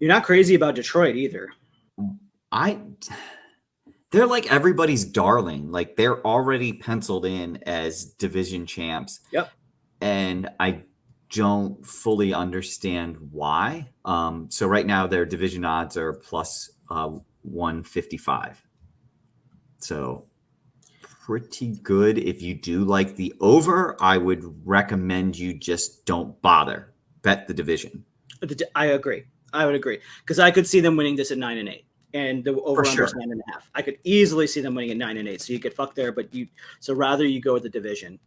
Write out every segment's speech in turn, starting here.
You're not crazy about Detroit either. I they're like everybody's darling. Like they're already penciled in as division champs, Yep. and I don't fully understand why. So right now their division odds are plus 155. So pretty good. If you do like the over, I would recommend you just don't bother. Bet the division. I agree. I would agree because I could see them winning this at 9-8, and the For over under is sure. 9.5. I could easily see them winning at 9-8. So you get fucked there, but rather you go with the division.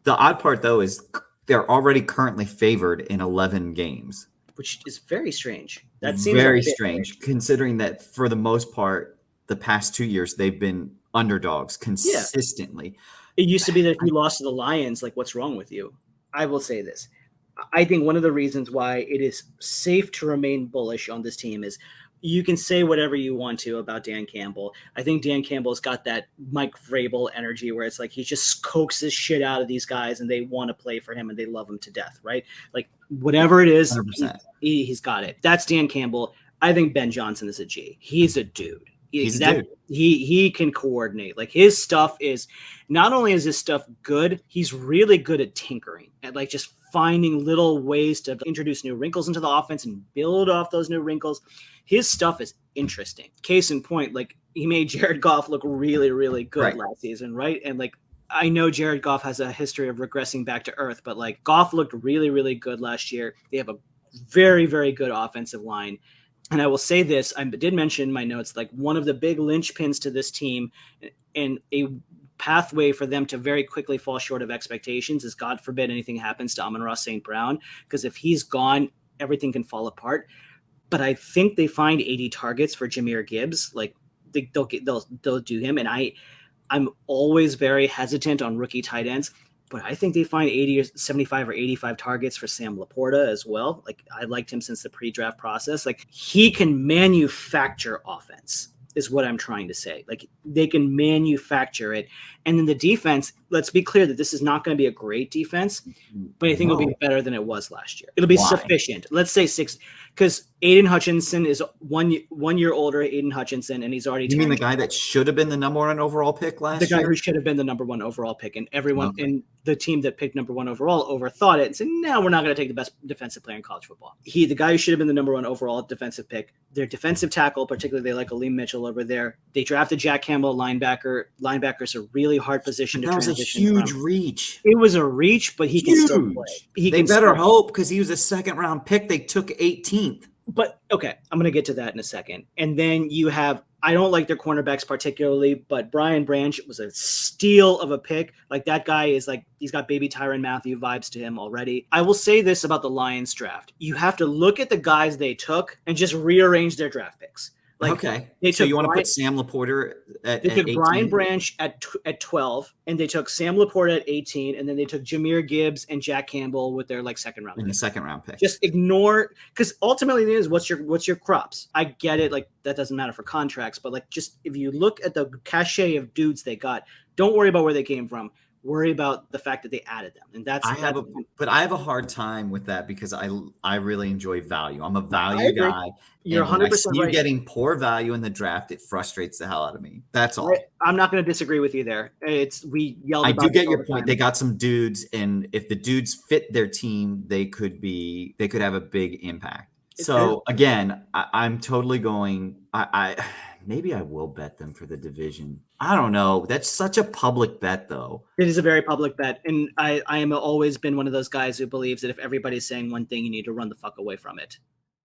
The odd part though is they're already currently favored in 11 games. Which is very strange. That seems a Very bit strange, weird. considering that for the most part, the past 2 years they've been underdogs Yeah. consistently. It used to be that if you lost to the Lions, like, what's wrong with you? I will say this. I think one of the reasons why it is safe to remain bullish on this team is you can say whatever you want to about Dan Campbell. I think Dan Campbell's got that Mike Vrabel energy where it's like he just coaxes shit out of these guys and they want to play for him and they love him to death, right? Like whatever it is, 100%. he's got it. That's Dan Campbell. I think Ben Johnson is a G. He's a dude. He's a dude. He can coordinate. Like his stuff is not only is his stuff good, he's really good at tinkering at like just finding little ways to introduce new wrinkles into the offense and build off those new wrinkles. His stuff is interesting. Case in point, like he made Jared Goff look really, really good last season, right? And like I know Jared Goff has a history of regressing back to earth, but like Goff looked really, really good last year. They have a very, very good offensive line. And I will say this, I did mention in my notes, like one of the big linchpins to this team and a pathway for them to very quickly fall short of expectations is, God forbid anything happens to Amon-Ra St. Brown, because if he's gone, everything can fall apart. But I think they find 80 targets for Jahmyr Gibbs. Like they'll do him. And I'm always very hesitant on rookie tight ends, but I think they find 80 or 75 or 85 targets for Sam Laporta as well. Like I liked him since the pre-draft process. Like he can manufacture offense is what I'm trying to say. Like they can manufacture it. And then the defense, let's be clear that this is not going to be a great defense, but I think it'll be better than it was last year. It'll be sufficient. Let's say 6, because Aiden Hutchinson is 1 year older, Aiden Hutchinson, and he's already. You mean the guy that should have been the number 1 overall pick last year? The guy who should have been the number 1 overall pick, and everyone in the team that picked number 1 overall overthought it and said, no, we're not going to take the best defensive player in college football. The guy who should have been the number 1 overall defensive pick, their defensive tackle, particularly they like Aleem Mitchell over there. They drafted Jack Campbell, linebacker. Linebacker's a really hard position to transition. That was a huge reach. It was a reach, but he can still play. They better hope, because he was a second-round pick. They took 18th. But okay, I'm going to get to that in a second. And then you have, I don't like their cornerbacks particularly, but Brian Branch was a steal of a pick. Like that guy is like, he's got baby Tyrann Mathieu vibes to him already. I will say this about the Lions draft. You have to look at the guys they took and just rearrange their draft picks. Like, okay. So you want to put Sam Laporta at 18? They took Brian Branch at 12, and they took Sam Laporta at 18, and then they took Jahmyr Gibbs and Jack Campbell with their like second round. In the second round pick. Just ignore, because ultimately it is what's your crops. I get it, like that doesn't matter for contracts, but like just if you look at the cachet of dudes they got, don't worry about where they came from. Worry about the fact that they added them, and that's. But I have a hard time with that because I really enjoy value. I'm a value guy. You're 100% right. You getting poor value in the draft, it frustrates the hell out of me. That's all. I'm not going to disagree with you there. We yelled. I do get your point. They got some dudes, and if the dudes fit their team, they could have a big impact. So again, I'm totally going. Maybe I will bet them for the division. I don't know. That's such a public bet, though. It is a very public bet. And I am always been one of those guys who believes that if everybody's saying one thing, you need to run the fuck away from it.